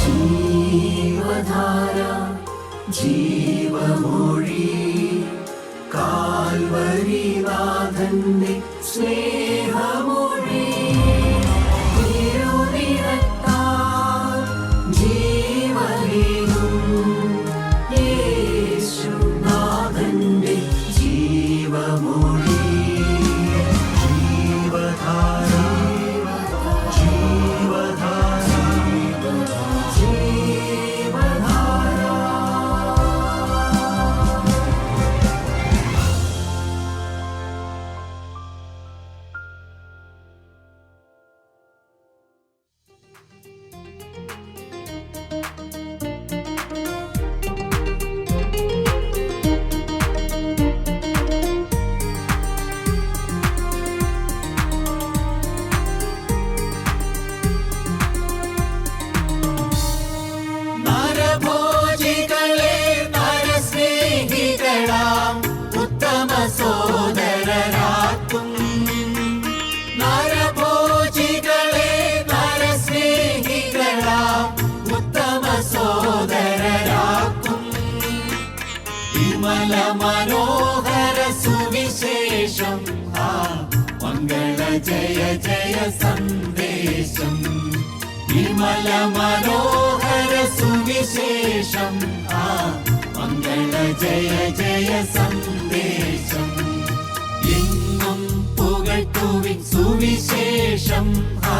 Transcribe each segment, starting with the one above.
ജീവധാര ജീവമൊഴി കാൽവരിനാഥന്റെ സ്നേഹമൊഴി തിരുനിറത്താൽ ജീവനേകും യേശുനാഥന്റെ ജീവമൊഴി ജീവധാര ജീവധാര ജീവധാര. നരഭോജികളെ നരസ്നേഹികളാം ഉത്തമ സോദരരാക്കും. നരഭോജികളെ നരസ്നേഹികളാം ഉത്തമ സോദരരാക്കും. വിമല മനോഹര സുവിശേഷം ആ മംഗള ജയ ജയ സന്ദേശം. വിമല മനോഹര സുവിശേഷം ആ മംഗള ജയ ജയ സന്ദേശം. എന്നും പുകഴ്ത്തുവിൻ സുവിശേഷം ആ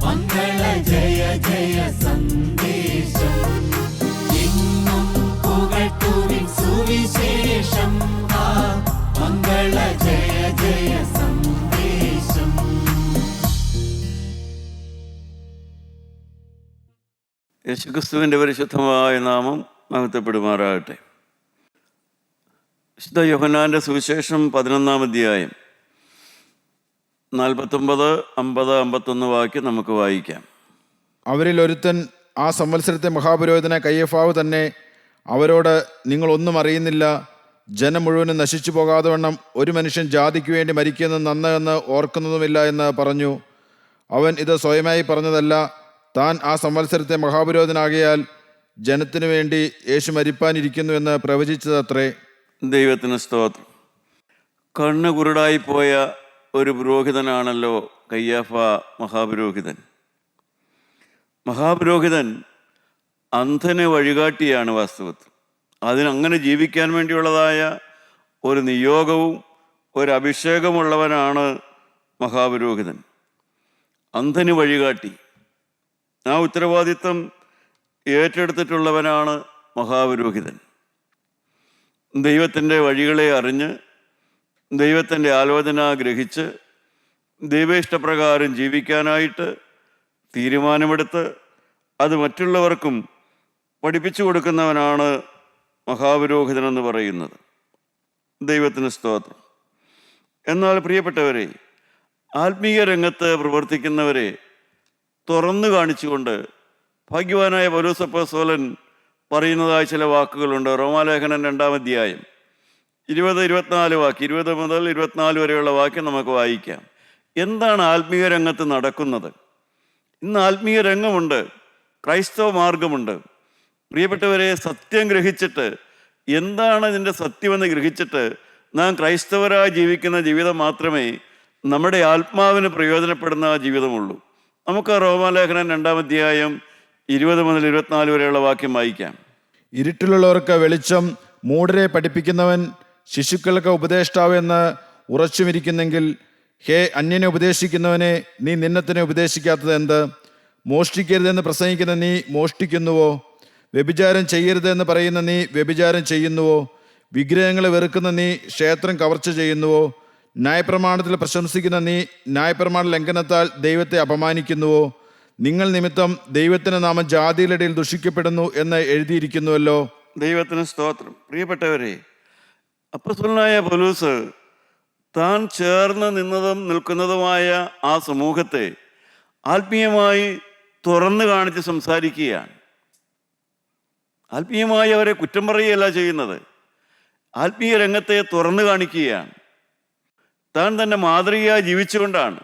മംഗള ജയ ജയ സന്ദേശം. എന്നും പുകഴ്ത്തുവിൻ സുവിശേഷം ആ മംഗള ജയ ജയ സന്ദേശം. യേശുക്രിസ്തുവിൻ്റെ പരിശുദ്ധമായ നാമം മഹത്വപ്പെടുമാറാകട്ടെ. വിശുദ്ധ യോഹന്നാൻ്റെ സുവിശേഷം 11-ാം അധ്യായം 49, 50, 51 വാക്യം നമുക്ക് വായിക്കാം. അവരിൽ ഒരുത്തൻ ആ സംവത്സരത്തെ മഹാപുരോഹിതന കയ്യഫാവ് തന്നെ അവരോട്, നിങ്ങൾ ഒന്നും അറിയുന്നില്ല, ജനം മുഴുവനും നശിച്ചു പോകാതെ വണ്ണം ഒരു മനുഷ്യൻ ജാതിക്ക് വേണ്ടി മരിക്കുന്നത് നന്നെന്ന് ഓർക്കുന്നതുമില്ല എന്ന് പറഞ്ഞു. അവൻ ഇത് സ്വയമായി പറഞ്ഞതല്ല, താൻ ആ സംവത്സരത്തെ മഹാപുരോഹിതനാകിയാൽ ജനത്തിനു വേണ്ടി യേശു മരിപ്പാനിരിക്കുന്നു എന്ന് പ്രവചിച്ചതത്രേ. ദൈവത്തിന് സ്തോത്രം. കണ്ണ് കുരുടായിപ്പോയ ഒരു പുരോഹിതനാണല്ലോ കയ്യാഫ മഹാപുരോഹിതൻ. മഹാപുരോഹിതൻ അന്ധന് വഴികാട്ടിയാണ് വാസ്തവത്തിൽ. അതിനങ്ങനെ ജീവിക്കാൻ വേണ്ടിയുള്ളതായ ഒരു നിയോഗവും ഒരു അഭിഷേകമുള്ളവനാണ് മഹാപുരോഹിതൻ. അന്ധന് വഴികാട്ടി, ആ ഉത്തരവാദിത്വം ഏറ്റെടുത്തിട്ടുള്ളവനാണ് മഹാപുരോഹിതൻ. ദൈവത്തിൻ്റെ വഴികളെ അറിഞ്ഞ് ദൈവത്തിൻ്റെ ആലോചന ഗ്രഹിച്ച് ദൈവേഷ്ടപ്രകാരം ജീവിക്കാനായിട്ട് തീരുമാനമെടുത്ത് അത് മറ്റുള്ളവർക്കും പഠിപ്പിച്ചു കൊടുക്കുന്നവനാണ് മഹാപുരോഹിതനെന്ന് പറയുന്നത്. ദൈവത്തിന് സ്തോത്രം. എന്നാൽ പ്രിയപ്പെട്ടവരെ, ആത്മീയ രംഗത്ത് പ്രവർത്തിക്കുന്നവരെ തുറന്നു കാണിച്ചുകൊണ്ട് ഭാഗ്യവാനായ പൗലോസ് അപ്പോസ്തലൻ പറയുന്നതായ ചില വാക്കുകളുണ്ട്. റോമാലേഖനം 2-ാം അധ്യായം 20-24 വാക്യം, 20 മുതൽ 24 വരെയുള്ള വാക്യം നമുക്ക് വായിക്കാം. എന്താണ് ആത്മീയ രംഗത്ത് നടക്കുന്നത്? ഇന്ന് ആത്മീയ രംഗമുണ്ട്, ക്രൈസ്തവ മാർഗമുണ്ട്. പ്രിയപ്പെട്ടവരെ, സത്യം ഗ്രഹിച്ചിട്ട്, എന്താണ് ഇതിൻ്റെ സത്യമെന്ന് ഗ്രഹിച്ചിട്ട് നാം ക്രൈസ്തവരായി ജീവിക്കുന്ന ജീവിതം മാത്രമേ നമ്മുടെ ആത്മാവിന് പ്രയോജനപ്പെടുന്ന ജീവിതമുള്ളൂ. നമുക്ക് റോമാലേഖനം 2-ാം അധ്യായം 20 മുതൽ 24 വരെയുള്ള വാക്യം വായിക്കാം. ഇരുട്ടിലുള്ളവർക്ക് വെളിച്ചം, മൂഢരെ പഠിപ്പിക്കുന്നവൻ, ശിശുക്കൾക്ക് ഉപദേഷ്ടാവ് എന്ന് ഉറച്ചുമിരിക്കുന്നെങ്കിൽ, ഹേ അന്യനെ ഉപദേശിക്കുന്നവനെ, നീ നിന്നെ ഉപദേശിക്കാത്തത് എന്ത്? മോഷ്ടിക്കരുതെന്ന് പ്രസംഗിക്കുന്ന നീ മോഷ്ടിക്കുന്നുവോ? വ്യഭിചാരം ചെയ്യരുതെന്ന് പറയുന്ന നീ വ്യഭിചാരം ചെയ്യുന്നുവോ? വിഗ്രഹങ്ങളെ വെറുക്കുന്ന നീ ക്ഷേത്രം കവർച്ച ചെയ്യുന്നുവോ? ന്യായപ്രമാണത്തിൽ പ്രശംസിക്കുന്ന നീ ന്യായപ്രമാണ ലംഘനത്താൽ ദൈവത്തെ അപമാനിക്കുന്നുവോ? നിങ്ങൾ നിമിത്തം ദൈവത്തിൻ്റെ നാമം ജാതിയുടെ ഇടയിൽ ദുഷിക്കപ്പെടുന്നു എന്ന് എഴുതിയിരിക്കുന്നുവല്ലോ. ദൈവത്തിന് സ്തോത്രം. പ്രിയപ്പെട്ടവരെ, അപ്പോസ്തലനായ പൗലോസ് താൻ ചേർന്ന് നിൽക്കുന്നതുമായ ആ സമൂഹത്തെ ആത്മീയമായി തുറന്നു കാണിച്ച് സംസാരിക്കുകയാണ്. ആത്മീയമായി അവരെ കുറ്റം പറയുകയല്ല ചെയ്യുന്നത്, ആത്മീയ രംഗത്തെ തുറന്നു കാണിക്കുകയാണ്. താൻ തന്നെ മാതൃകയായി ജീവിച്ചുകൊണ്ടാണ്,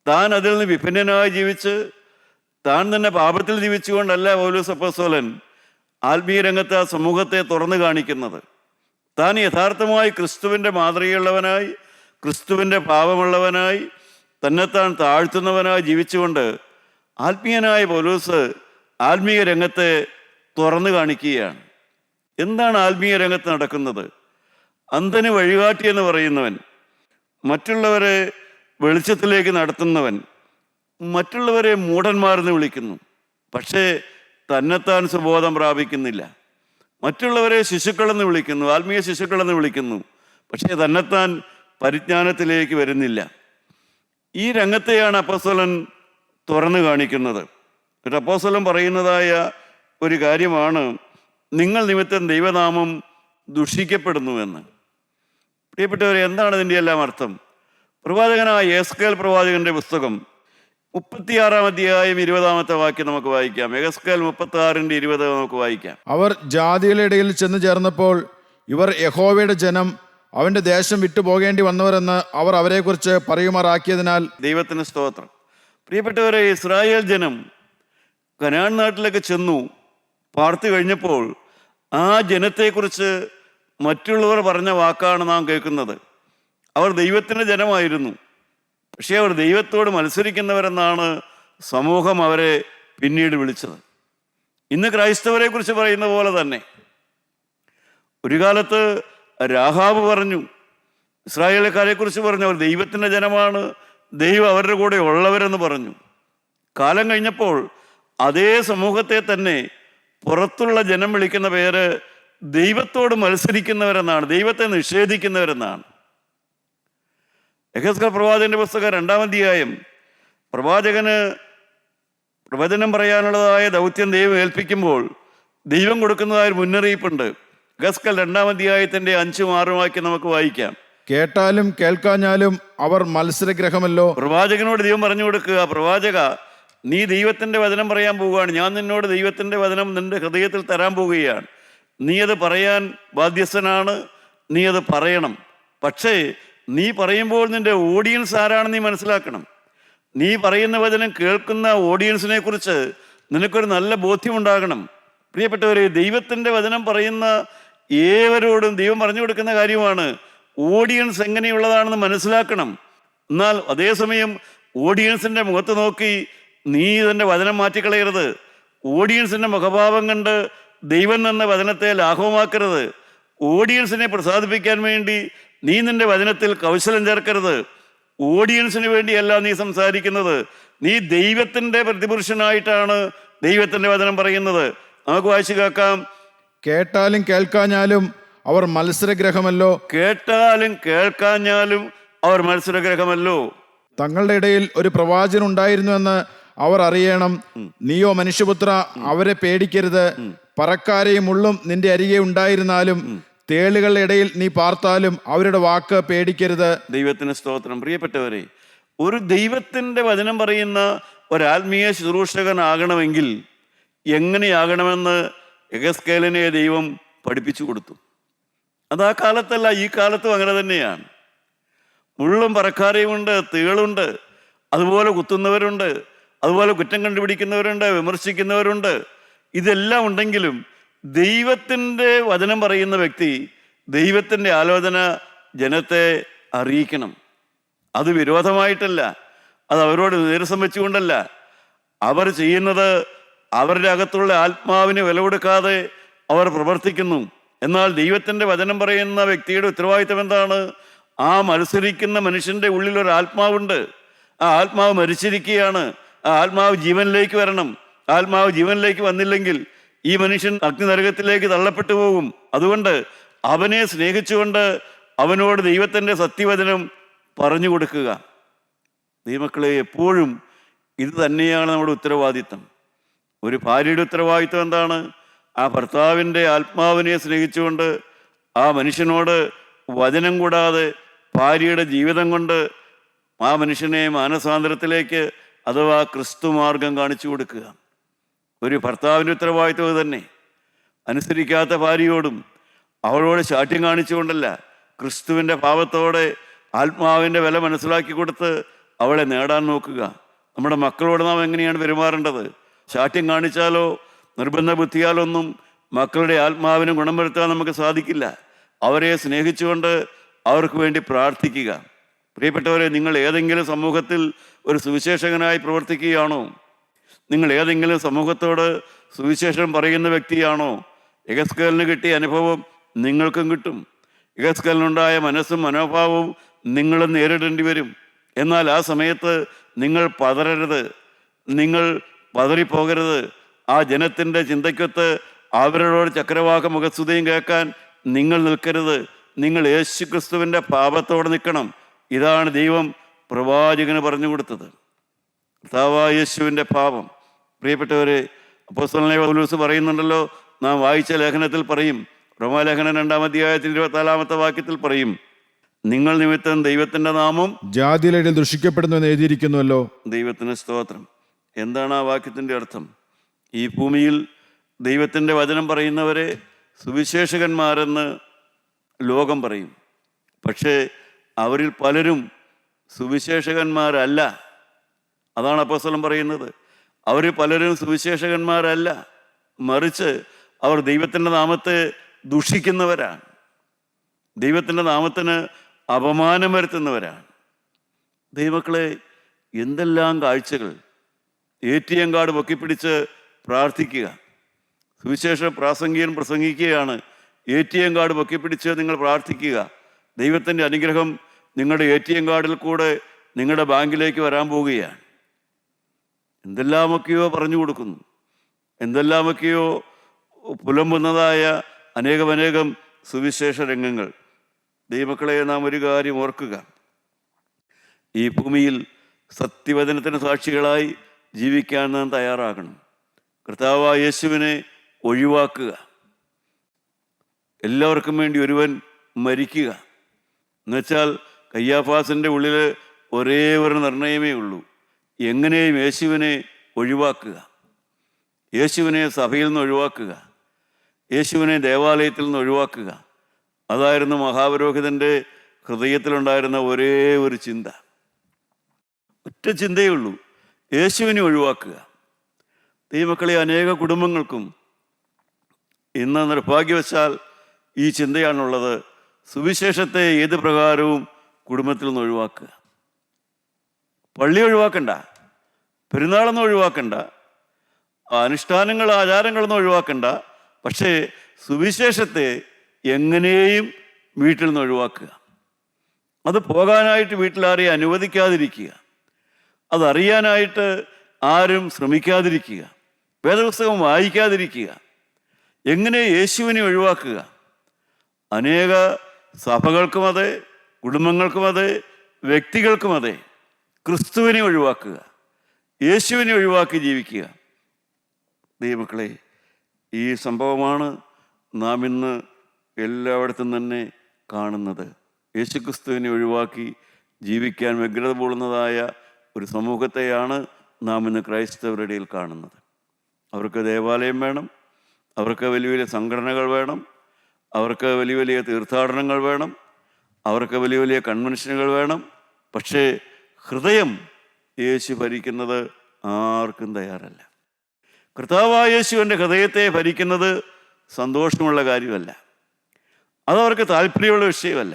താൻ അതിൽ നിന്ന് വിഭിന്നനായി ജീവിച്ച് താൻ തന്നെ പാപത്തിൽ ജീവിച്ചുകൊണ്ടല്ല പൗലോസ് അപ്പോസ്തലൻ ആത്മീയ രംഗത്ത് ആ സമൂഹത്തെ തുറന്നു കാണിക്കുന്നത്. താൻ യഥാർത്ഥമായി ക്രിസ്തുവിൻ്റെ മാതൃകയുള്ളവനായി, ക്രിസ്തുവിൻ്റെ ഭാവമുള്ളവനായി, തന്നെത്താൻ താഴ്ത്തുന്നവനായി ജീവിച്ചുകൊണ്ട് ആത്മീയനായ പൗലോസ് ആത്മീയ രംഗത്തെ തുറന്നു കാണിക്കുകയാണ്. എന്താണ് ആത്മീയ രംഗത്ത് നടക്കുന്നത്? അന്ധന് വഴികാട്ടി എന്ന് പറയുന്നവൻ, മറ്റുള്ളവരെ വെളിച്ചത്തിലേക്ക് നടത്തുന്നവൻ, മറ്റുള്ളവരെ മൂഢന്മാരെന്ന് വിളിക്കുന്നു, പക്ഷേ തന്നെത്താൻ സുബോധം പ്രാപിക്കുന്നില്ല. മറ്റുള്ളവരെ ശിശുക്കളെന്ന് വിളിക്കുന്നു, ആത്മീയ ശിശുക്കളെന്ന് വിളിക്കുന്നു, പക്ഷേ തന്നെത്താൻ പരിജ്ഞാനത്തിലേക്ക് വരുന്നില്ല. ഈ രംഗത്തെയാണ് അപ്പോസ്തലൻ തുറന്നു കാണിക്കുന്നത്. ഒരു അപ്പോസ്തലൻ പറയുന്നതായ ഒരു കാര്യമാണ് നിങ്ങൾ നിമിത്തം ദൈവനാമം ദുഷിക്കപ്പെടുന്നുവെന്ന്. പ്രിയപ്പെട്ടവരെ, എന്താണ് ഇതിൻ്റെ എല്ലാം അർത്ഥം? പ്രവാചകനായ യെഹെസ്കേൽ പ്രവാചകന്റെ പുസ്തകം 36 അധ്യായം 20 വാക്യം നമുക്ക് വായിക്കാം. യെഹെസ്കേൽ 36:20 നമുക്ക് വായിക്കാം. അവർ ജാതികളുടെ ഇടയിൽ ചെന്ന് ചേർന്നപ്പോൾ ഇവർ യഹോവയുടെ ജനം, അവന്റെ ദേശം വിട്ടുപോകേണ്ടി വന്നവരെന്ന് അവർ അവരെക്കുറിച്ച് പറയുമാറാക്കിയതിനാൽ. ദൈവത്തിന് സ്തോത്രം. പ്രിയപ്പെട്ടവരെ, ഇസ്രായേൽ ജനം കനാൻ നാട്ടിലേക്ക് ചെന്നു പാർത്തു കഴിഞ്ഞപ്പോൾ ആ ജനത്തെക്കുറിച്ച് മറ്റുള്ളവർ പറഞ്ഞ വാക്കാണ് നാം കേൾക്കുന്നത്. അവർ ദൈവത്തിൻ്റെ ജനമായിരുന്നു, പക്ഷേ അവർ ദൈവത്തോട് മത്സരിക്കുന്നവരെന്നാണ് സമൂഹം അവരെ പിന്നീട് വിളിച്ചത്. ഇന്ന് ക്രൈസ്തവരെ കുറിച്ച് പറയുന്ന പോലെ തന്നെ ഒരു കാലത്ത് രാഹാബ് പറഞ്ഞു, ഇസ്രായേൽക്കാരെ കുറിച്ച് പറഞ്ഞു, അവർ ദൈവത്തിൻ്റെ ജനമാണ്, ദൈവം അവരുടെ കൂടെ ഉള്ളവരെന്ന് പറഞ്ഞു. കാലം കഴിഞ്ഞപ്പോൾ അതേ സമൂഹത്തെ തന്നെ പുറത്തുള്ള ജനം വിളിക്കുന്ന പേര് ദൈവത്തോട് മത്സരിക്കുന്നവരെന്നാണ്, ദൈവത്തെ നിഷേധിക്കുന്നവരെന്നാണ്. യെഹെസ്കേൽ പ്രവാചകന്റെ പുസ്തകം 2-ാം അധ്യായം, പ്രവാചകന് പ്രവചനം പറയാനുള്ളതായ ദൗത്യം ദൈവം ഏൽപ്പിക്കുമ്പോൾ ദൈവം കൊടുക്കുന്നതായ മുന്നറിയിപ്പുണ്ട്. യെഹെസ്കേൽ 2-ാം അധ്യായത്തിന്റെ 5-6 വാക്യം നമുക്ക് വായിക്കാം. കേട്ടാലും കേൾക്കാഞ്ഞാലും അവർ മത്സരഗ്രഹമല്ലോ. പ്രവാചകനോട് ദൈവം പറഞ്ഞു കൊടുക്കുക, പ്രവാചക, നീ ദൈവത്തിൻ്റെ വചനം പറയാൻ പോവുകയാണ്, ഞാൻ നിന്നോട് ദൈവത്തിൻ്റെ വചനം നിന്റെ ഹൃദയത്തിൽ തരാൻ പോവുകയാണ്, നീ അത് പറയാൻ ബാധ്യസ്ഥനാണ്, നീ അത് പറയണം. പക്ഷേ നീ പറയുമ്പോൾ നിന്റെ ഓഡിയൻസ് ആരാണെന്ന് നീ മനസ്സിലാക്കണം. നീ പറയുന്ന വചനം കേൾക്കുന്ന ഓഡിയൻസിനെ കുറിച്ച് നിനക്കൊരു നല്ല ബോധ്യമുണ്ടാകണം. പ്രിയപ്പെട്ടവരെ, ദൈവത്തിൻ്റെ വചനം പറയുന്ന ഏവരോടും ദൈവം പറഞ്ഞു കൊടുക്കുന്ന കാര്യമാണ് ഓഡിയൻസ് എങ്ങനെയുള്ളതാണെന്ന് മനസ്സിലാക്കണം. എന്നാൽ അതേസമയം ഓഡിയൻസിൻ്റെ മുഖത്ത് നോക്കി നീ ഇതിൻ്റെ വചനം മാറ്റിക്കളയരുത്. ഓഡിയൻസിൻ്റെ മുഖഭാവം കണ്ട് ദൈവം എന്ന വചനത്തെ ലാഘവമാക്കരുത്. ഓഡിയൻസിനെ പ്രസാദിപ്പിക്കാൻ വേണ്ടി നീ നിന്റെ വചനത്തിൽ കൗശലം ചേർക്കരുത്. ഓഡിയൻസിന് വേണ്ടിയല്ല നീ സംസാരിക്കുന്നത്, നീ ദൈവത്തിൻ്റെ പ്രതിപുരുഷനായിട്ടാണ് ദൈവത്തിൻ്റെ വചനം പറയുന്നത്. നമുക്ക് വായിച്ചു കേൾക്കാം. കേട്ടാലും കേൾക്കാഞ്ഞാലും അവർ മത്സരഗ്രഹമല്ലോ. കേട്ടാലും കേൾക്കാഞ്ഞാലും അവർ മത്സരഗ്രഹമല്ലോ. തങ്ങളുടെ ഇടയിൽ ഒരു പ്രവാചകൻ ഉണ്ടായിരുന്നുവെന്ന് അവർ അറിയണം. നീയോ മനുഷ്യപുത്ര, അവരെ പേടിക്കരുത്. പറക്കാരെയും മുള്ളും നിന്റെ അരികെ ഉണ്ടായിരുന്നാലും തേളുകളുടെ ഇടയിൽ നീ പാർത്താലും അവരുടെ വാക്ക് പേടിക്കരുത്. ദൈവത്തിന് സ്തോത്രം. പ്രിയപ്പെട്ടവരെ, ഒരു ദൈവത്തിൻ്റെ വചനം പറയുന്ന ഒരാത്മീയ ശുശ്രൂഷകനാകണമെങ്കിൽ എങ്ങനെയാകണമെന്ന് യെഹെസ്കേലിനെ ദൈവം പഠിപ്പിച്ചു കൊടുത്തു. അത് ആ കാലത്തല്ല, ഈ കാലത്തും അങ്ങനെ തന്നെയാണ്. മുള്ളും പറക്കാരെയുമുണ്ട്, തേളുണ്ട്, അതുപോലെ കുത്തുന്നവരുണ്ട്, അതുപോലെ കുറ്റം കണ്ടുപിടിക്കുന്നവരുണ്ട്, വിമർശിക്കുന്നവരുണ്ട്. ഇതെല്ലാം ഉണ്ടെങ്കിലും ദൈവത്തിൻ്റെ വചനം പറയുന്ന വ്യക്തി ദൈവത്തിൻ്റെ ആലോചന ജനത്തെ അറിയിക്കണം. അത് വിരോധമായിട്ടല്ല, അത് അവരോട് നീരസം വെച്ചുകൊണ്ടല്ല. അവർ ചെയ്യുന്നത് അവരുടെ അകത്തുള്ള ആത്മാവിന് വില കൊടുക്കാതെ അവർ പ്രവർത്തിക്കുന്നു. എന്നാൽ ദൈവത്തിൻ്റെ വചനം പറയുന്ന വ്യക്തിയുടെ ഉത്തരവാദിത്തം എന്താണ്? ആ മത്സരിക്കുന്ന മനുഷ്യൻ്റെ ഉള്ളിൽ ഒരു ആത്മാവുണ്ട്. ആ ആത്മാവ് മരിച്ചിരിക്കുകയാണ്. ആ ആത്മാവ് ജീവനിലേക്ക് വരണം. ആത്മാവ് ജീവനിലേക്ക് വന്നില്ലെങ്കിൽ ഈ മനുഷ്യൻ അഗ്നിനരകത്തിലേക്ക് തള്ളപ്പെട്ടു പോകും. അതുകൊണ്ട് അവനെ സ്നേഹിച്ചുകൊണ്ട് അവനോട് ദൈവത്തിൻ്റെ സത്യവചനം പറഞ്ഞു കൊടുക്കുക. ദൈവമക്കളെ, എപ്പോഴും ഇത് തന്നെയാണ് നമ്മുടെ ഉത്തരവാദിത്തം. ഒരു ഭാര്യയുടെ ഉത്തരവാദിത്തം എന്താണ്? ആ ഭർത്താവിൻ്റെ ആത്മാവിനെ സ്നേഹിച്ചുകൊണ്ട് ആ മനുഷ്യനോട് വചനം കൂടാതെ ഭാര്യയുടെ ജീവിതം കൊണ്ട് ആ മനുഷ്യനെ മാനസാന്തരത്തിലേക്ക് അഥവാ ക്രിസ്തു മാർഗം കാണിച്ചു കൊടുക്കുക. ഒരു ഭർത്താവിൻ്റെ ഉത്തരവാദിത്വം തന്നെ. അനുസരിക്കാത്ത ഭാര്യയോടും അവളോട് ശാഠ്യം കാണിച്ചുകൊണ്ടല്ല, ക്രിസ്തുവിൻ്റെ ഭാവത്തോടെ ആത്മാവിൻ്റെ വില മനസ്സിലാക്കി കൊടുത്ത് അവളെ നേടാൻ നോക്കുക. നമ്മുടെ മക്കളോട് നാം എങ്ങനെയാണ് പെരുമാറേണ്ടത്? ശാഠ്യം കാണിച്ചാലോ നിർബന്ധ ബുദ്ധിയാലോ ഒന്നും മക്കളുടെ ആത്മാവിന് ഗുണം വരുത്താൻ നമുക്ക് സാധിക്കില്ല. അവരെ സ്നേഹിച്ചുകൊണ്ട് അവർക്ക് വേണ്ടി പ്രാർത്ഥിക്കുക. പ്രിയപ്പെട്ടവരെ, നിങ്ങൾ ഏതെങ്കിലും സമൂഹത്തിൽ ഒരു സുവിശേഷകനായി പ്രവർത്തിക്കുകയാണോ? നിങ്ങൾ ഏതെങ്കിലും സമൂഹത്തോട് സുവിശേഷം പറയുന്ന വ്യക്തിയാണോ? യെഹെസ്കേലിന് കിട്ടിയ അനുഭവം നിങ്ങൾക്കും കിട്ടും. യെഹെസ്കേലിനുണ്ടായ മനസ്സും മനോഭാവവും നിങ്ങളും നേരിടേണ്ടി വരും. എന്നാൽ ആ സമയത്ത് നിങ്ങൾ പതറരുത്, നിങ്ങൾ പതറിപ്പോകരുത്. ആ ജനത്തിൻ്റെ ചിന്തയ്ക്കൊത്ത് അവരോട് ചക്രവാക മുഖസ്തുതിയും കേൾക്കാൻ നിങ്ങൾ നിൽക്കരുത്. നിങ്ങൾ യേശു ക്രിസ്തുവിൻ്റെ പാപത്തോടെ നിൽക്കണം. ഇതാണ് ദൈവം പ്രവാചകന് പറഞ്ഞു കൊടുത്തത്. കർത്താവായ യേശുവിൻ്റെ പാപം. പ്രിയപ്പെട്ടവരെ, അപ്പോസ്തലനായ പൗലോസ് പറയുന്നുണ്ടല്ലോ, നാം വായിച്ച ലേഖനത്തിൽ പറയും, റോമാലേഖനം 2-ാം അധ്യായത്തിൽ 24-ാമത്തെ വാക്യത്തിൽ പറയും, നിങ്ങൾ നിമിത്തം ദൈവത്തിൻ്റെ നാമം ജാതിയിലിടയിൽ ദുഷിക്കപ്പെടുന്നു എന്ന് എഴുതിയിരിക്കുന്നുവല്ലോ. ദൈവത്തിന് സ്തോത്രം. എന്താണ് ആ വാക്യത്തിൻ്റെ അർത്ഥം? ഈ ഭൂമിയിൽ ദൈവത്തിൻ്റെ വചനം പറയുന്നവരെ സുവിശേഷകന്മാരെന്ന് ലോകം പറയും. പക്ഷേ അവരിൽ പലരും സുവിശേഷകന്മാരല്ല. അതാണ് അപ്പോസ്തലൻ പറയുന്നത്. അവർ പലരും സുവിശേഷകന്മാരല്ല, മറിച്ച് അവർ ദൈവത്തിൻ്റെ നാമത്തെ ദുഷിക്കുന്നവരാണ്, ദൈവത്തിൻ്റെ നാമത്തിന് അപമാനം വരുത്തുന്നവരാണ്. ദൈവമക്കളെ, എന്തെല്ലാം കാഴ്ചകൾ! ATM കാർഡ് പൊക്കിപ്പിടിച്ച് പ്രാർത്ഥിക്കുക. സുവിശേഷ പ്രാസംഗികൻ പ്രസംഗിക്കുകയാണ്, ATM കാർഡ് പൊക്കിപ്പിടിച്ച് നിങ്ങൾ പ്രാർത്ഥിക്കുക. ദൈവത്തിൻ്റെ അനുഗ്രഹം നിങ്ങളുടെ ATM കാർഡിൽ കൂടെ നിങ്ങളുടെ ബാങ്കിലേക്ക് വരാൻ പോവുകയാണ്. എന്തെല്ലാമൊക്കെയോ പറഞ്ഞു കൊടുക്കുന്നു, എന്തെല്ലാമൊക്കെയോ പുലമ്പുന്നതായ അനേകം സുവിശേഷ രംഗങ്ങൾ. ദൈവമക്കളെ, നാം ഒരു കാര്യം ഓർക്കുക, ഈ ഭൂമിയിൽ സത്യവചനത്തിന് സാക്ഷികളായി ജീവിക്കാൻ നാം തയ്യാറാകണം. കർത്താവായ യേശുവിനെ ഒഴിവാക്കുക. എല്ലാവർക്കും വേണ്ടി ഒരുവൻ മരിക്കുക എന്നുവെച്ചാൽ കയ്യാഫാസിൻ്റെ ഉള്ളിൽ ഒരേ ഒരു നിർണയമേ ഉള്ളൂ, എങ്ങനെയും യേശുവിനെ ഒഴിവാക്കുക, യേശുവിനെ സഭയിൽ നിന്ന് ഒഴിവാക്കുക, യേശുവിനെ ദേവാലയത്തിൽ നിന്ന് ഒഴിവാക്കുക. അതായിരുന്നു മഹാപുരോഹിതൻ്റെ ഹൃദയത്തിലുണ്ടായിരുന്ന ഒരേ ഒരു ചിന്ത. ഒറ്റ ചിന്തയേ ഉള്ളൂ, യേശുവിനെ ഒഴിവാക്കുക. ദൈവമക്കളെ, അനേക കുടുംബങ്ങൾക്കും ഇന്ന് നിർഭാഗ്യവശാൽ ഈ ചിന്തയാണുള്ളത്. സുവിശേഷത്തെ ഏത് പ്രകാരവും കുടുംബത്തിൽ നിന്ന് ഒഴിവാക്കുക. പള്ളി ഒഴിവാക്കണ്ട, പെരുന്നാളൊന്നും ഒഴിവാക്കണ്ട, അനുഷ്ഠാനങ്ങൾ ആചാരങ്ങളൊന്നും ഒഴിവാക്കണ്ട. പക്ഷേ സുവിശേഷത്തെ എങ്ങനെയും വീട്ടിൽ നിന്ന് ഒഴിവാക്കുക. അത് പോകാനായിട്ട് വീട്ടിലാരെയും അനുവദിക്കാതിരിക്കുക, അതറിയാനായിട്ട് ആരും ശ്രമിക്കാതിരിക്കുക, വേദപുസ്തകം വായിക്കാതിരിക്കുക. എങ്ങനെ യേശുവിനെ ഒഴിവാക്കുക? അനേക സഭകൾക്കും അതെ, കുടുംബങ്ങൾക്കും അതെ, വ്യക്തികൾക്കും അതെ, ക്രിസ്തുവിനെ ഒഴിവാക്കുക, യേശുവിനെ ഒഴിവാക്കി ജീവിക്കുക. ദൈവമക്കളെ, ഈ സംഭവമാണ് നാം ഇന്ന് എല്ലായിടത്തും തന്നെ കാണുന്നത്. യേശുക്രിസ്തുവിനെ ഒഴിവാക്കി ജീവിക്കാൻ വ്യഗ്രത പൂളുന്നതായ ഒരു സമൂഹത്തെയാണ് നാം ഇന്ന് ക്രൈസ്തവരുടെ ഇടയിൽ കാണുന്നത്. അവർക്ക് ദേവാലയം വേണം, അവർക്ക് വലിയ വലിയ സംഘടനകൾ വേണം, അവർക്ക് വലിയ വലിയ തീർത്ഥാടനങ്ങൾ വേണം, അവർക്ക് വലിയ വലിയ കൺവെൻഷനുകൾ വേണം. പക്ഷേ ഹൃദയം യേശു ഭരിക്കുന്നത് ആർക്കും തയ്യാറല്ല. കർത്താവായ യേശുവിൻ്റെ ഹൃദയത്തെ ഭരിക്കുന്നത് സന്തോഷമുള്ള കാര്യമല്ല, അതവർക്ക് താല്പര്യമുള്ള വിഷയമല്ല.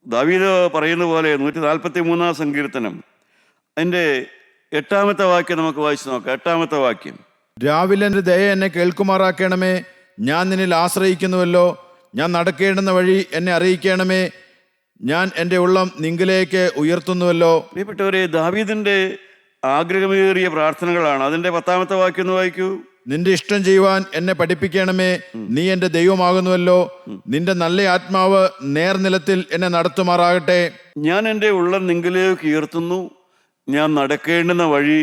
ദാവീദ് പറയുന്ന പോലെ 143-ാം സങ്കീർത്തനം അതിൻ്റെ 8-ാമത്തെ വാക്യം നമുക്ക് വായിച്ചു നോക്കാം. 8-ാമത്തെ വാക്യം: രാവിലെ എൻ്റെ ദയ എന്നെ കേൾക്കുമാറാക്കണമേ, ഞാൻ നിന്നിൽ ആശ്രയിക്കുന്നുവല്ലോ. ഞാൻ നടക്കേണ്ടുന്ന വഴി എന്നെ അറിയിക്കണമേ, ഞാൻ എൻ്റെ ഉള്ളം നിങ്കിലേക്ക് ഉയർത്തുന്നുവല്ലോ. പ്രിയപ്പെട്ടവരെ, ദാവീദിൻ്റെ ആഗ്രഹമേറിയ പ്രാർത്ഥനകളാണ്. അതിൻ്റെ 10-ാമത്തെ വാക്യം ഒന്ന് വായിക്കൂ. നിന്റെ ഇഷ്ടം ചെയ്യുവാൻ എന്നെ പഠിപ്പിക്കണമേ, നീ എൻ്റെ ദൈവമാകുന്നുവല്ലോ. നിന്റെ നല്ല ആത്മാവ് നേർനിലത്തിൽ എന്നെ നടത്തുമാറാകട്ടെ. ഞാൻ എൻ്റെ ഉള്ളം നിങ്കിലേക്ക് ഉയർത്തുന്നു, ഞാൻ നടക്കേണ്ടുന്ന വഴി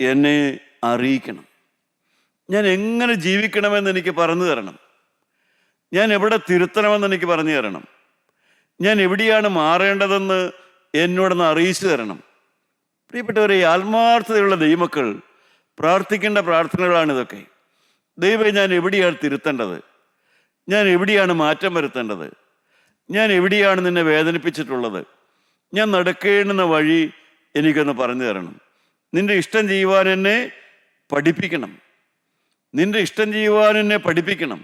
എന്നെ അറിയിക്കണം. ഞാൻ എങ്ങനെ ജീവിക്കണമെന്ന് എനിക്ക് പറഞ്ഞു തരണം, ഞാൻ എവിടെ തിരുത്തണമെന്ന് എനിക്ക് പറഞ്ഞു തരണം, ഞാൻ എവിടെയാണ് മാറേണ്ടതെന്ന് എന്നോടൊന്ന് അറിയിച്ചു തരണം. പ്രിയപ്പെട്ടവരെ, ആത്മാർത്ഥതയുള്ള ദൈവമക്കൾ പ്രാർത്ഥിക്കേണ്ട പ്രാർത്ഥനകളാണിതൊക്കെ. ദൈവമേ, ഞാൻ എവിടെയാണ് തിരുത്തേണ്ടത്, ഞാൻ എവിടെയാണ് മാറ്റം വരുത്തേണ്ടത്, ഞാൻ എവിടെയാണ് നിന്നെ വേദനിപ്പിച്ചിട്ടുള്ളത്, ഞാൻ നടക്കേണ്ടുന്ന വഴി എനിക്കൊന്ന് പറഞ്ഞു തരണം. നിൻ്റെ ഇഷ്ടം ചെയ്യുവാൻ എന്നെ പഠിപ്പിക്കണം. നിൻ്റെ ഇഷ്ടം ചെയ്യുവാൻ എന്നെ പഠിപ്പിക്കണം.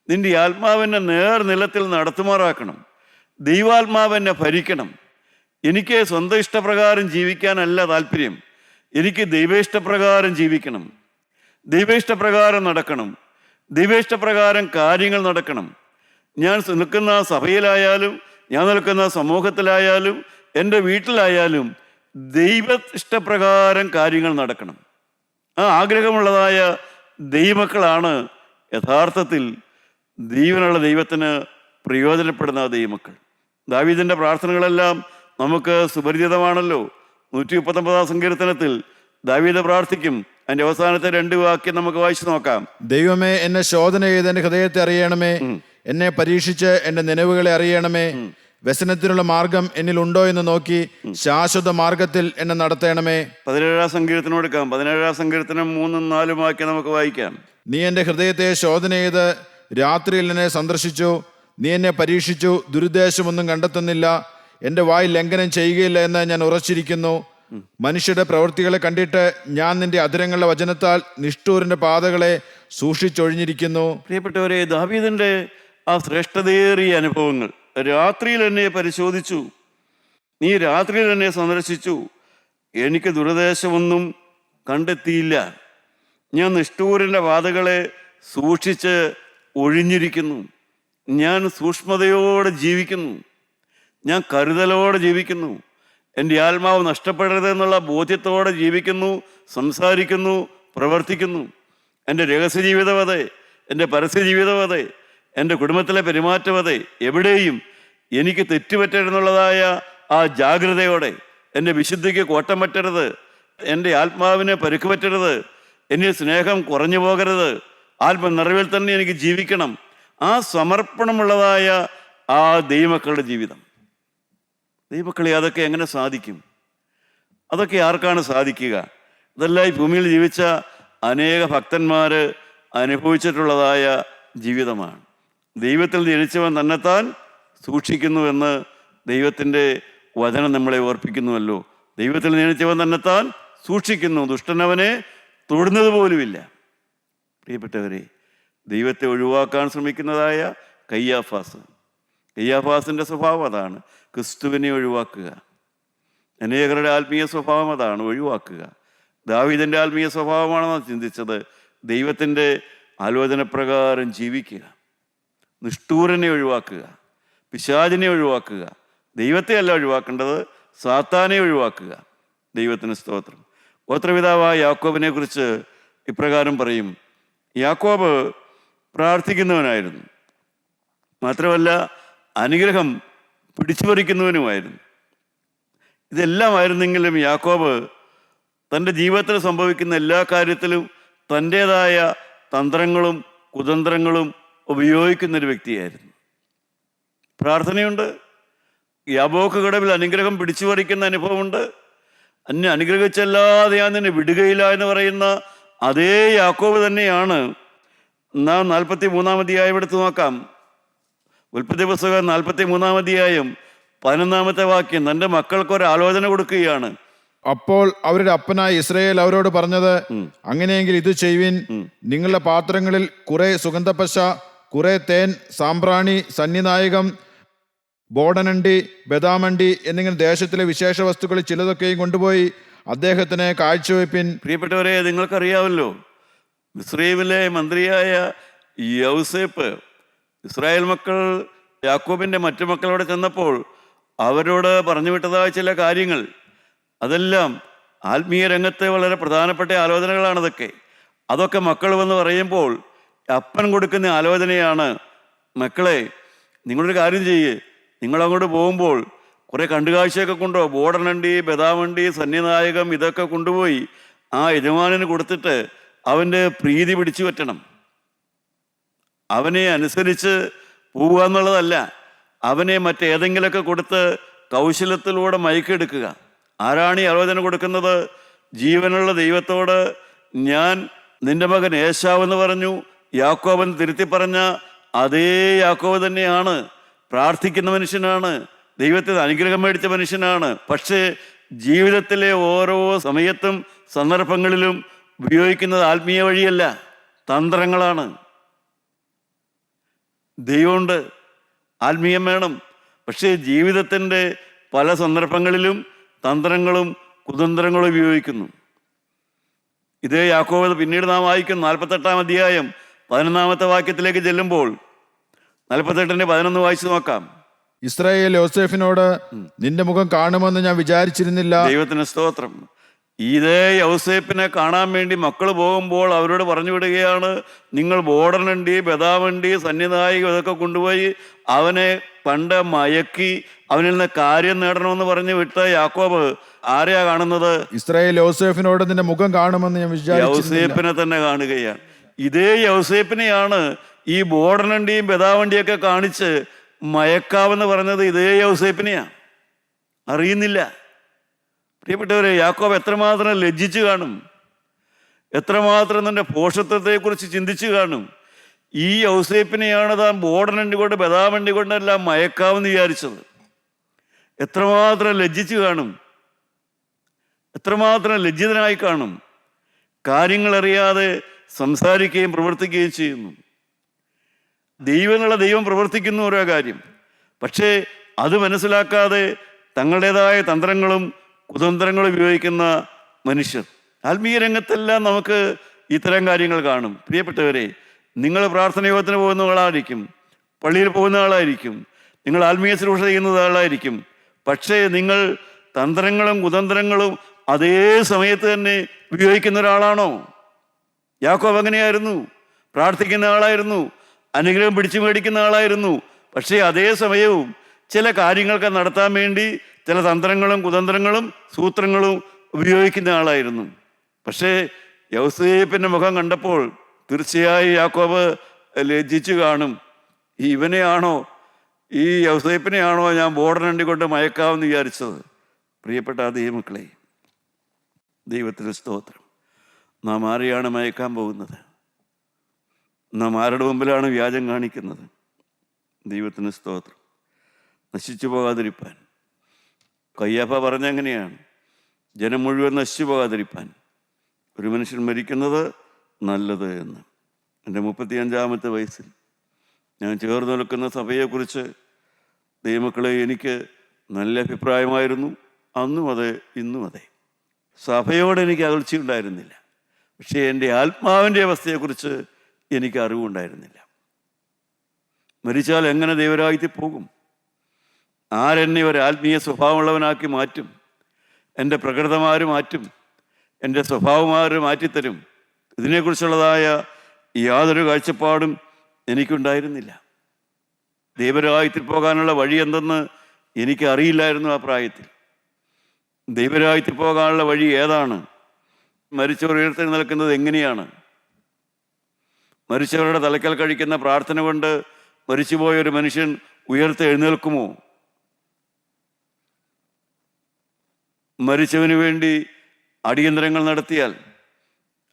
നിൻ്റെ ആത്മാവിനെ നേർനിലത്തിൽ നടത്തുമാറാക്കണം. ദൈവാത്മാവെന്നെ ഭരിക്കണം. എനിക്ക് സ്വന്തം ഇഷ്ടപ്രകാരം ജീവിക്കാനല്ല താല്പര്യം. എനിക്ക് ദൈവേഷ്ടപ്രകാരം ജീവിക്കണം. ദൈവേഷ്ടപ്രകാരം നടക്കണം. ദൈവേഷ്ടപ്രകാരം കാര്യങ്ങൾ നടക്കണം. ഞാൻ നിൽക്കുന്ന സഭയിലായാലും ഞാൻ നിൽക്കുന്ന സമൂഹത്തിലായാലും എൻ്റെ വീട്ടിലായാലും ദൈവ ഇഷ്ടപ്രകാരം കാര്യങ്ങൾ നടക്കണം. ആ ആഗ്രഹമുള്ളതായ ദൈവമക്കളാണ് യഥാർത്ഥത്തിൽ ജീവനുള്ള ദൈവത്തിന് പ്രയോജനപ്പെടുന്ന ദൈവമക്കൾ. ദാവീദിൻ്റെ പ്രാർത്ഥനകളെല്ലാം നമുക്ക് സുപരിചിതമാണല്ലോ. 139 സങ്കീർത്തനത്തിൽ ദാവീദ് പ്രാർത്ഥിക്കും. അതിൻ്റെ അവസാനത്തെ 2 വാക്യം നമുക്ക് വായിച്ചു നോക്കാം. ദൈവമേ, എന്നെ ശോധന ചെയ്ത് എൻ്റെ ഹൃദയത്തെ അറിയണമേ. എന്നെ പരീക്ഷിച്ച് എൻ്റെ നിലവുകളെ അറിയണമേ. വ്യസനത്തിനുള്ള മാർഗം എന്നിൽ ഉണ്ടോ എന്ന് നോക്കി ശാശ്വത മാർഗത്തിൽ എന്നെ നടത്തണമേ. 17 സങ്കീർത്തനം എടുക്കാം. 17 സങ്കീർത്തനം 3-4 വാക്യം നമുക്ക് വായിക്കാം. നീ എൻ്റെ ഹൃദയത്തെ ശോധന ചെയ്ത് രാത്രിയിൽ എന്നെ സന്ദർശിച്ചു. നീ എന്നെ പരീക്ഷിച്ചു, ദുരുദ്ദേശമൊന്നും കണ്ടെത്തുന്നില്ല. എൻ്റെ വായിൽ ലംഘനം ചെയ്യുകയില്ല എന്ന് ഞാൻ ഉറച്ചിരിക്കുന്നു. മനുഷ്യരുടെ പ്രവൃത്തികളെ കണ്ടിട്ട് ഞാൻ നിന്റെ അധരങ്ങളുടെ വചനത്താൽ നിഷ്ഠൂരന്റെ പാതകളെ സൂക്ഷിച്ചൊഴിഞ്ഞിരിക്കുന്നു. പ്രിയപ്പെട്ടവരെ, ദാവീദിന്റെ ആ ശ്രേഷ്ഠതയേറിയ അനുഭവങ്ങൾ, രാത്രിയിൽ എന്നെ പരിശോധിച്ചു, നീ രാത്രിയിൽ എന്നെ സന്ദർശിച്ചു, എനിക്ക് ദുരുദ്ദേശമൊന്നും കണ്ടെത്തിയില്ല. ഞാൻ നിഷ്ഠൂരന്റെ പാതകളെ സൂക്ഷിച്ച് ഒഴിഞ്ഞിരിക്കുന്നു. ഞാൻ സൂക്ഷ്മതയോടെ ജീവിക്കുന്നു. ഞാൻ കരുതലോടെ ജീവിക്കുന്നു. എൻ്റെ ആത്മാവ് നഷ്ടപ്പെടരുതെന്നുള്ള ബോധ്യത്തോടെ ജീവിക്കുന്നു, സംസാരിക്കുന്നു, പ്രവർത്തിക്കുന്നു. എൻ്റെ രഹസ്യ ജീവിതം അതെ, എൻ്റെ പരസ്യ ജീവിതം അതെ, എൻ്റെ കുടുംബത്തിലെ പെരുമാറ്റം അതെ, എവിടെയും എനിക്ക് തെറ്റുപറ്റരുതെന്നുള്ളതായ ആ ജാഗ്രതയോടെ, എൻ്റെ വിശുദ്ധിക്ക് കോട്ടം പറ്റരുത്, എൻ്റെ ആത്മാവിന് പരുക്ക് പറ്റരുത്, എന്നിൽ സ്നേഹം കുറഞ്ഞു പോകരുത്, ആത്മനിറവിൽ തന്നെ എനിക്ക് ജീവിക്കണം. ആ സമർപ്പണമുള്ളതായ ആ ദൈവമക്കളുടെ ജീവിതം. ദൈവമക്കളെ, അതൊക്കെ എങ്ങനെ സാധിക്കും? അതൊക്കെ ആർക്കാണ് സാധിക്കുക? ഇതെല്ലാം ഈ ഭൂമിയിൽ ജീവിച്ച അനേക ഭക്തന്മാർ അനുഭവിച്ചിട്ടുള്ളതായ ജീവിതമാണ്. ദൈവത്തിൽ ജനിച്ചവൻ തന്നെത്താൻ സൂക്ഷിക്കുന്നുവെന്ന് ദൈവത്തിൻ്റെ വചനം നമ്മളെ ഓർപ്പിക്കുന്നുവല്ലോ. ദൈവത്തിൽ ജനിച്ചവൻ തന്നെത്താൻ സൂക്ഷിക്കുന്നു, ദുഷ്ടനവനെ തൊടുന്നത് പോലുമില്ല. പ്രിയപ്പെട്ടവരെ, ദൈവത്തെ ഒഴിവാക്കാൻ ശ്രമിക്കുന്നതായ കയ്യാഫാസിൻ്റെ സ്വഭാവം അതാണ്, ക്രിസ്തുവിനെ ഒഴിവാക്കുക. അനേകരുടെ ആത്മീയ സ്വഭാവം അതാണ്, ഒഴിവാക്കുക. ദാവീദിൻ്റെ ആത്മീയ സ്വഭാവമാണെന്ന് ചിന്തിച്ചത്, ദൈവത്തിൻ്റെ ആലോചനപ്രകാരം ജീവിക്കുക, നിഷ്ഠൂരനെ ഒഴിവാക്കുക, പിശാചിനെ ഒഴിവാക്കുക. ദൈവത്തെ അല്ല ഒഴിവാക്കേണ്ടത്, സാത്താനെ ഒഴിവാക്കുക. ദൈവത്തിന് സ്തോത്രം. ഗോത്രപിതാവായ യാക്കോബിനെ കുറിച്ച് ഇപ്രകാരം പറയും: യാക്കോബ് പ്രാർത്ഥിക്കുന്നവനായിരുന്നു, മാത്രമല്ല അനുഗ്രഹം പിടിച്ചുപറിക്കുന്നവനുമായിരുന്നു. ഇതെല്ലാമായിരുന്നെങ്കിലും യാക്കോബ് തൻ്റെ ജീവിതത്തിൽ സംഭവിക്കുന്ന എല്ലാ കാര്യത്തിലും തൻ്റേതായ തന്ത്രങ്ങളും കുതന്ത്രങ്ങളും ഉപയോഗിക്കുന്നൊരു വ്യക്തിയായിരുന്നു. പ്രാർത്ഥനയുണ്ട്, യാബോക്ക് കടവിൽ അനുഗ്രഹം പിടിച്ചുപറിക്കുന്ന അനുഭവമുണ്ട്. എന്നെ അനുഗ്രഹിച്ചല്ലാതെ ഞാൻ നിന്നെ വിടുകയില്ല എന്ന് പറയുന്ന അതേ യാക്കോബ് തന്നെയാണ് നാം 43-ാം അധ്യായം എടുത്ത് നോക്കാം. ഉൽപ്പത്തി പുസ്തകം 43-ാം അധ്യായം 11-ാമത്തെ വാക്യം. തൻ്റെ മക്കൾക്ക് ആലോചന കൊടുക്കുകയാണ്. അപ്പോൾ അവരുടെ അപ്പനായ ഇസ്രായേൽ അവരോട് പറഞ്ഞത്, അങ്ങനെയെങ്കിൽ ഇത് ചെയ്യുവിൻ. നിങ്ങളുടെ പാത്രങ്ങളിൽ കുറെ സുഗന്ധപ്പശ, കുറെ തേൻ, സാമ്പ്രാണി, സന്നിനായകം, ബോടനണ്ടി, ബദാമണ്ടി എന്നിങ്ങനെ ദേശത്തിലെ വിശേഷ വസ്തുക്കളിൽ ചിലതൊക്കെയും കൊണ്ടുപോയി അദ്ദേഹത്തിന് കാഴ്ചവെപ്പിൻ. പ്രിയപ്പെട്ടവരെ, നിങ്ങൾക്കറിയാമല്ലോ, മിസ്രയീമിലെ മന്ത്രിയായ യൗസേപ്പ് ഇസ്രായേൽ മക്കൾ യാക്കോബിൻ്റെ മറ്റു മക്കളോട് ചെന്നപ്പോൾ അവരോട് പറഞ്ഞു വിട്ടതായ ചില കാര്യങ്ങൾ, അതെല്ലാം ആത്മീയ രംഗത്തെ വളരെ പ്രധാനപ്പെട്ട ആലോചനകളാണതൊക്കെ. അതൊക്കെ മക്കൾ വന്ന് പറയുമ്പോൾ അപ്പൻ കൊടുക്കുന്ന ആലോചനയാണ്: മക്കളെ, നിങ്ങളൊരു കാര്യം ചെയ്യേ, നിങ്ങളങ്ങോട്ട് പോകുമ്പോൾ കുറേ കണ്ടുകാഴ്ചയൊക്കെ കൊണ്ടുപോ, ബോടനണ്ടി, ബദാമണ്ടി, സന്നിനായകം ഇതൊക്കെ കൊണ്ടുപോയി ആ യജമാനന് കൊടുത്തിട്ട് അവൻ്റെ പ്രീതി പിടിച്ചു പറ്റണം. അവനെ അനുസരിച്ച് പോവുക എന്നുള്ളതല്ല, അവനെ മറ്റേതെങ്കിലുമൊക്കെ കൊടുത്ത് കൗശലത്തിലൂടെ മയക്കെടുക്കുക. ആരാണ് ഈ ആലോചന കൊടുക്കുന്നത്? ജീവനുള്ള ദൈവത്തോട് ഞാൻ നിന്റെ മകൻ ഏശാവെന്ന് പറഞ്ഞു. യാക്കോബൻ തിരുത്തി പറഞ്ഞ അതേ യാക്കോബ് തന്നെയാണ്. പ്രാർത്ഥിക്കുന്ന മനുഷ്യനാണ്, ദൈവത്തിൽ അനുഗ്രഹം മേടിച്ച മനുഷ്യനാണ്. പക്ഷേ ജീവിതത്തിലെ ഓരോ സമയത്തും സന്ദർഭങ്ങളിലും ഉപയോഗിക്കുന്നത് ആത്മീയ വഴിയല്ല, തന്ത്രങ്ങളാണ്. ദൈവമുണ്ട്, ആത്മീയം വേണം. പക്ഷേ ജീവിതത്തിൻ്റെ പല സന്ദർഭങ്ങളിലും തന്ത്രങ്ങളും കുതന്ത്രങ്ങളും ഉപയോഗിക്കുന്നു. ഇതേ യാക്കോബ് പിന്നീട് നാം വായിക്കും 48-ാം അധ്യായം 11-ാമത്തെ വാക്യത്തിലേക്ക് ചെല്ലുമ്പോൾ 48-11 വായിച്ചു നോക്കാം. ഇസ്രായേൽ യോസേഫിനോട് നിന്റെ മുഖം കാണുമെന്ന് ഞാൻ വിചാരിച്ചിരുന്നില്ല. ദൈവത്തിന് സ്തോത്രം. ഇതേ യൗസേപ്പിനെ കാണാൻ വേണ്ടി മക്കൾ പോകുമ്പോൾ അവരോട് പറഞ്ഞു വിടുകയാണ്, നിങ്ങൾ ബോർഡനുണ്ടി, ബദാമുണ്ടി, സന്നിധായിക ഇതൊക്കെ കൊണ്ടുപോയി അവനെ പണ്ട് മയക്കി അവനിൽ നിന്ന് കാര്യം നേടണമെന്ന് പറഞ്ഞു വിട്ട യാക്കോബ് ആരെയാ കാണുന്നത്? ഇസ്രായേൽ യോസേഫിനോട് നിന്റെ മുഖം കാണുമെന്ന് ഞാൻ വിചാരിച്ചിരുന്നില്ല. യൗസേപ്പിനെ തന്നെ കാണുകയാണ്. ഇതേ യൗസേപ്പിനെയാണ് ഈ ബോർഡനുണ്ടിയും ബദാവണ്ടിയൊക്കെ കാണിച്ച് മയക്കാവെന്ന് പറഞ്ഞത്. ഇതേ യൗസേപ്പിനെയാണ്, അറിയുന്നില്ല. പ്രിയപ്പെട്ടവരെ, യാക്കോബ് എത്രമാത്രം ലജ്ജിച്ചു കാണും, എത്രമാത്രം തൻ്റെ പോഷത്വത്തെക്കുറിച്ച് ചിന്തിച്ചു കാണും. ഈ യൗസേപ്പിനെയാണ് താൻ ബോർഡനണ്ടി കൊണ്ട് ബദാമണ്ടി കൊണ്ടെല്ലാം മയക്കാവെന്ന് വിചാരിച്ചത്. എത്രമാത്രം ലജ്ജിച്ചു കാണും, എത്രമാത്രം ലജ്ജിതനായി കാണും. കാര്യങ്ങളറിയാതെ സംസാരിക്കുകയും പ്രവർത്തിക്കുകയും ചെയ്യുന്നു. ദൈവമുള്ള ദൈവം പ്രവർത്തിക്കുന്ന ഓരോ കാര്യം, പക്ഷേ അത് മനസ്സിലാക്കാതെ തങ്ങളുടേതായ തന്ത്രങ്ങളും കുതന്ത്രങ്ങളും ഉപയോഗിക്കുന്ന മനുഷ്യർ. ആത്മീയ രംഗത്തെല്ലാം നമുക്ക് ഇത്തരം കാര്യങ്ങൾ കാണും. പ്രിയപ്പെട്ടവരെ, നിങ്ങൾ പ്രാർത്ഥന യോഗത്തിന് പോകുന്ന ആളായിരിക്കും, പള്ളിയിൽ പോകുന്ന ആളായിരിക്കും, നിങ്ങൾ ആത്മീയ ശുശ്രൂഷ ചെയ്യുന്ന ആളായിരിക്കും. പക്ഷേ നിങ്ങൾ തന്ത്രങ്ങളും കുതന്ത്രങ്ങളും അതേ സമയത്ത് തന്നെ ഉപയോഗിക്കുന്ന ഒരാളാണോ? യാക്കോബ് അങ്ങനെയായിരുന്നു. പ്രാർത്ഥിക്കുന്ന ആളായിരുന്നു, അനുഗ്രഹം പിടിച്ചു മേടിക്കുന്ന ആളായിരുന്നു. പക്ഷേ അതേ സമയവും ചില കാര്യങ്ങൾക്ക് നടത്താൻ വേണ്ടി ചില തന്ത്രങ്ങളും കുതന്ത്രങ്ങളും സൂത്രങ്ങളും ഉപയോഗിക്കുന്ന ആളായിരുന്നു. പക്ഷേ യൗസേപ്പിൻ്റെ മുഖം കണ്ടപ്പോൾ തീർച്ചയായും യാക്കോബ് ലജ്ജിച്ചു കാണും. ഇവനെയാണോ, ഈ യൗസേപ്പിനെയാണോ ഞാൻ ബോർഡനണ്ടി കൊണ്ട് മയക്കാമെന്ന് വിചാരിച്ചത്? പ്രിയപ്പെട്ട ദൈവമക്കളെ, ദൈവത്തിന് സ്തോത്രം. നാം ആരെയാണ് മയക്കാൻ പോകുന്നത്? നാം ആരുടെ മുമ്പിലാണ് വ്യാജം കാണിക്കുന്നത്? ദൈവത്തിന് സ്തോത്രം. നശിച്ചു പോകാതിരിപ്പാൻ കയ്യാഫ പറഞ്ഞെങ്ങനെയാണ്? ജനം മുഴുവൻ നശിച്ചു പോകാതിരിപ്പാൻ ഒരു മനുഷ്യൻ മരിക്കുന്നത് നല്ലത് എന്ന്. എൻ്റെ 35-ാമത്തെ വയസ്സിൽ ഞാൻ ചേർന്ന് നിൽക്കുന്ന സഭയെക്കുറിച്ച് ദൈവമക്കളെ എനിക്ക് നല്ല അഭിപ്രായമായിരുന്നു. അന്നും അതെ, ഇന്നും അതെ. സഭയോട് എനിക്ക് അകൽച്ചയുണ്ടായിരുന്നില്ല. പക്ഷേ എൻ്റെ ആത്മാവിൻ്റെ അവസ്ഥയെക്കുറിച്ച് എനിക്ക് അറിവുണ്ടായിരുന്നില്ല. മരിച്ചാൽ എങ്ങനെ ദൈവരാജ്യത്തിൽ പോകും? ആരെന്നെ ഒരു ആത്മീയ സ്വഭാവമുള്ളവനാക്കി മാറ്റും? എൻ്റെ പ്രകൃതമാര് മാറ്റും, എൻ്റെ സ്വഭാവമാര് മാറ്റിത്തരും. ഇതിനെക്കുറിച്ചുള്ളതായ യാതൊരു കാഴ്ചപ്പാടും എനിക്കുണ്ടായിരുന്നില്ല. ദൈവരാജ്യത്തിൽ പോകാനുള്ള വഴി എന്തെന്ന് എനിക്ക് അറിയില്ലായിരുന്നു ആ പ്രായത്തിൽ. ദൈവരാജ്യത്തിൽ പോകാനുള്ള വഴി ഏതാണ്? മരിച്ചവർ ഉയർത്തെഴുന്നേൽക്കുന്നത് എങ്ങനെയാണ്? മരിച്ചവരുടെ തലക്കൽ കഴിക്കുന്ന പ്രാർത്ഥന കൊണ്ട് മരിച്ചുപോയ ഒരു മനുഷ്യൻ ഉയർത്തെഴുന്നേൽക്കുമോ? മരിച്ചവന് വേണ്ടി അടിയന്തരങ്ങൾ നടത്തിയാൽ,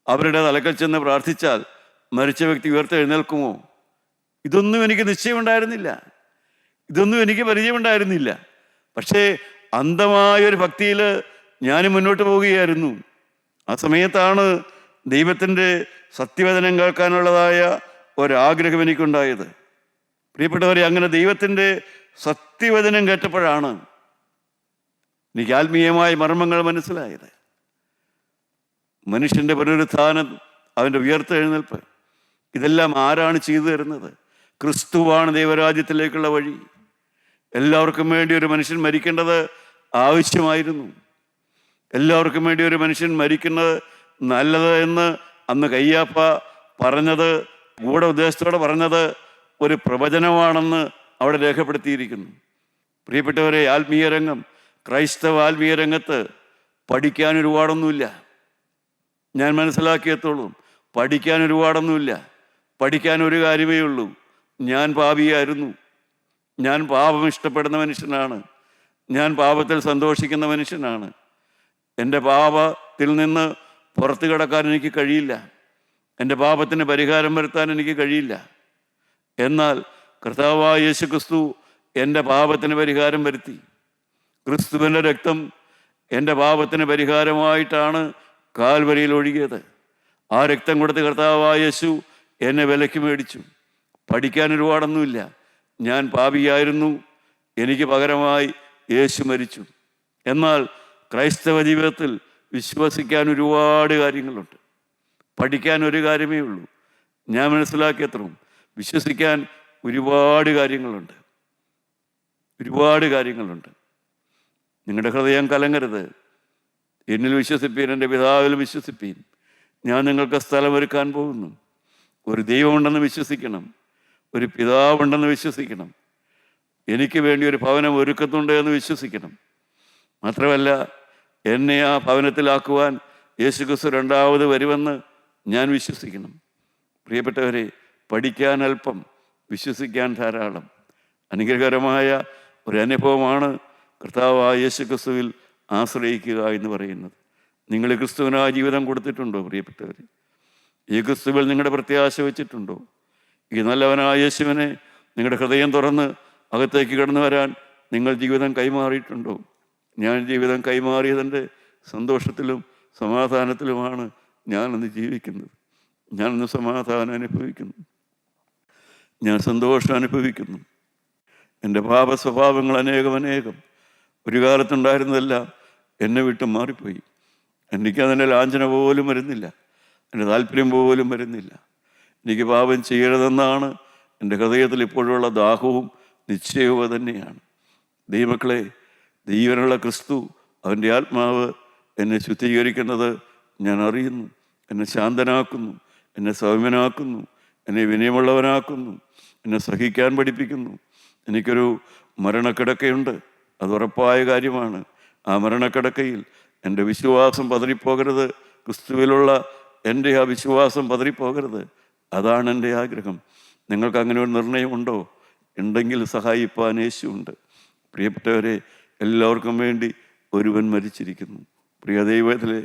അവരുടെ തലക്കൽ ചെന്ന് പ്രാർത്ഥിച്ചാൽ മരിച്ച വ്യക്തി ഉയർത്തെഴുന്നേൽക്കുമോ? ഇതൊന്നും എനിക്ക് നിശ്ചയമുണ്ടായിരുന്നില്ല, ഇതൊന്നും എനിക്ക് പരിചയമുണ്ടായിരുന്നില്ല. പക്ഷേ അന്ധമായൊരു ഭക്തിയിൽ ഞാൻ മുന്നോട്ട് പോവുകയായിരുന്നു. ആ സമയത്താണ് ദൈവത്തിൻ്റെ സത്യവചനം കേൾക്കാനുള്ളതായ ഒരാഗ്രഹം എനിക്കുണ്ടായത്. പ്രിയപ്പെട്ടവരെ, അങ്ങനെ ദൈവത്തിൻ്റെ സത്യവചനം കേട്ടപ്പോഴാണ് എനിക്ക് ആത്മീയമായ മർമ്മങ്ങൾ മനസ്സിലായത്. മനുഷ്യൻ്റെ പുനരുത്ഥാനം, അവൻ്റെ ഉയർത്തെഴുന്നേൽപ്പ്, ഇതെല്ലാം ആരാണ് ചെയ്തു തരുന്നത്? ക്രിസ്തുവാണ് ദൈവരാജ്യത്തിലേക്കുള്ള വഴി. എല്ലാവർക്കും വേണ്ടി ഒരു മനുഷ്യൻ മരിക്കേണ്ടത് ആവശ്യമായിരുന്നു. എല്ലാവർക്കും വേണ്ടി ഒരു മനുഷ്യൻ മരിക്കുന്നത് നല്ലത് എന്ന് അന്ന് കയ്യാപ്പ പറഞ്ഞത്, ഗൂഢ ഉദ്ദേശത്തോടെ പറഞ്ഞത് ഒരു പ്രവചനമാണെന്ന് അവിടെ രേഖപ്പെടുത്തിയിരിക്കുന്നു. പ്രിയപ്പെട്ടവരെ, ആത്മീയ രംഗം, ക്രൈസ്തവ ആത്മീയ രംഗത്ത് പഠിക്കാൻ ഒരുപാടൊന്നുമില്ല. ഞാൻ മനസ്സിലാക്കിയത്തോളൂ, പഠിക്കാൻ ഒരുപാടൊന്നുമില്ല. പഠിക്കാൻ ഒരു കാര്യമേ ഉള്ളൂ: ഞാൻ പാപിയായിരുന്നു, ഞാൻ പാപം ഇഷ്ടപ്പെടുന്ന മനുഷ്യനാണ്, ഞാൻ പാപത്തിൽ സന്തോഷിക്കുന്ന മനുഷ്യനാണ്. എൻ്റെ പാപത്തിൽ നിന്ന് പുറത്തു കിടക്കാൻ എനിക്ക് കഴിയില്ല, എൻ്റെ പാപത്തിന് പരിഹാരം വരുത്താൻ എനിക്ക് കഴിയില്ല. എന്നാൽ കർത്താവായ യേശു ക്രിസ്തു എൻ്റെ പാപത്തിന് പരിഹാരം വരുത്തി. ക്രിസ്തുവിൻ്റെ രക്തം എൻ്റെ പാപത്തിന് പരിഹാരമായിട്ടാണ് കാൽവരിയിൽ ഒഴുകിയത്. ആ രക്തം കൊടുത്ത് കർത്താവായ യേശു എന്നെ വിലയ്ക്ക് മേടിച്ചു. പഠിക്കാൻ ഒരുപാടൊന്നുമില്ല. ഞാൻ പാപിയായിരുന്നു, എനിക്ക് പകരമായി യേശു മരിച്ചു. എന്നാൽ ക്രൈസ്തവ ജീവിതത്തിൽ വിശ്വസിക്കാൻ ഒരുപാട് കാര്യങ്ങളുണ്ട്. പഠിക്കാൻ ഒരു കാര്യമേ ഉള്ളൂ. ഞാൻ മനസ്സിലാക്കിയത്രയും വിശ്വസിക്കാൻ ഒരുപാട് കാര്യങ്ങളുണ്ട്. നിങ്ങളുടെ ഹൃദയം കലങ്ങരുത്. എന്നിൽ വിശ്വസിപ്പീൻ, എൻ്റെ പിതാവിൽ വിശ്വസിപ്പീൻ. ഞാൻ നിങ്ങൾക്ക് സ്ഥലമൊരുക്കാൻ പോകുന്നു. ഒരു ദൈവമുണ്ടെന്ന് വിശ്വസിക്കണം, ഒരു പിതാവുണ്ടെന്ന് വിശ്വസിക്കണം, എനിക്ക് വേണ്ടി ഒരു ഭവനം ഒരുക്കുന്നുണ്ട് എന്ന് വിശ്വസിക്കണം. മാത്രമല്ല, എന്നെ ആ ഭവനത്തിലാക്കുവാൻ യേശുക്രിസ്തു രണ്ടാമത് വരുമെന്ന് ഞാൻ വിശ്വസിക്കണം. പ്രിയപ്പെട്ടവരെ, പഠിക്കാൻ അല്പം, വിശ്വസിക്കാൻ ധാരാളം. അനുഗ്രഹകരമായ ഒരു അനുഭവമാണ് കർത്താവായ യേശുക്രിസ്തുവിൽ ആശ്രയിക്കുക എന്ന് പറയുന്നത്. നിങ്ങൾ ക്രിസ്തുവിനാ ജീവിതം കൊടുത്തിട്ടുണ്ടോ പ്രിയപ്പെട്ടവരെ? ഈ ക്രിസ്തുവിൽ നിങ്ങളുടെ പ്രത്യാശ വെച്ചിട്ടുണ്ടോ? ഈ നല്ലവനായ യേശുവിനെ നിങ്ങളുടെ ഹൃദയം തുറന്ന് അകത്തേക്ക് കടന്നു വരാൻ നിങ്ങൾ ജീവിതം കൈമാറിയിട്ടുണ്ടോ? ഞാൻ ജീവിതം കൈമാറിയതിൻ്റെ സന്തോഷത്തിലും സമാധാനത്തിലുമാണ് ഞാനിന്ന് ജീവിക്കുന്നത്. ഞാനിന്ന് സമാധാനം അനുഭവിക്കുന്നു, ഞാൻ സന്തോഷം അനുഭവിക്കുന്നു. എൻ്റെ പാപ സ്വഭാവങ്ങൾ അനേകം ഒരു കാലത്തുണ്ടായിരുന്നതെല്ലാം എന്നെ വിട്ട് മാറിപ്പോയി. എനിക്കതിൻ്റെ ലാഞ്ചന പോലും വരുന്നില്ല, എൻ്റെ താല്പര്യം പോലും വരുന്നില്ല. എനിക്ക് പാപം ചെയ്യരുതെന്നാണ് എൻ്റെ ഹൃദയത്തിൽ ഇപ്പോഴുള്ള ദാഹവും നിശ്ചയവും തന്നെയാണ്. ദൈവമക്കളെ, ദൈവനുള്ള ക്രിസ്തു, അവൻ്റെ ആത്മാവ് എന്നെ ശുദ്ധീകരിക്കുന്നത് ഞാൻ അറിയുന്നു. എന്നെ ശാന്തനാക്കുന്നു, എന്നെ സൗമ്യനാക്കുന്നു, എന്നെ വിനയമുള്ളവനാക്കുന്നു, എന്നെ സഹിക്കാൻ പഠിപ്പിക്കുന്നു. എനിക്കൊരു മരണക്കിടക്കയുണ്ട്, അത് ഉറപ്പായ കാര്യമാണ്. ആ മരണക്കിടക്കയിൽ എൻ്റെ വിശ്വാസം പതറിപ്പോകരുത്. ക്രിസ്തുവിലുള്ള എൻ്റെ ആ വിശ്വാസം പതറിപ്പോകരുത്. അതാണ് എൻ്റെ ആഗ്രഹം. നിങ്ങൾക്ക് അങ്ങനെ ഒരു നിർണയമുണ്ടോ? ഉണ്ടെങ്കിൽ സഹായിപ്പാൻ യേശുവുണ്ട്. പ്രിയപ്പെട്ടവരെ, എല്ലാവർക്കും വേണ്ടി ഒരുവൻ മരിച്ചിരിക്കുന്നു. പ്രിയ ദൈവത്തിലെ,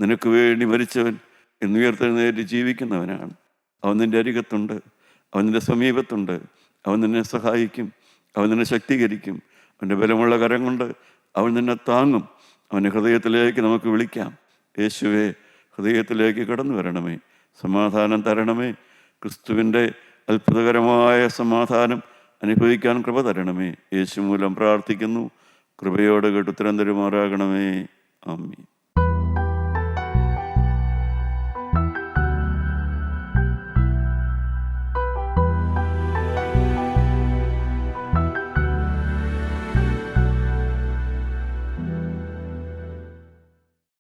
നിനക്ക് വേണ്ടി മരിച്ചവൻ എന്നുയർത്തെഴുന്നേറ്റ് ജീവിക്കുന്നവനാണ്. അവൻ നിൻ്റെ അരികത്തുണ്ട്, അവൻ നിൻ്റെ സമീപത്തുണ്ട്. അവൻ നിന്നെ സഹായിക്കും, അവൻ നിന്നെ ശക്തീകരിക്കും. അവൻ്റെ ബലമുള്ള കരം കൊണ്ട് അവൻ നിന്നെ താങ്ങും. അവൻ്റെ ഹൃദയത്തിലേക്ക് നമുക്ക് വിളിക്കാം. യേശുവേ, ഹൃദയത്തിലേക്ക് കടന്നു വരണമേ, സമാധാനം തരണമേ. ക്രിസ്തുവിൻ്റെ അത്ഭുതകരമായ സമാധാനം അനുഭവിക്കാൻ കൃപ തരണമേ. യേശു മൂലം പ്രാർത്ഥിക്കുന്നു. കൃപയോടെ കേട്ട് ഉത്തരം തരുമാറാകണമേ. ആമീൻ.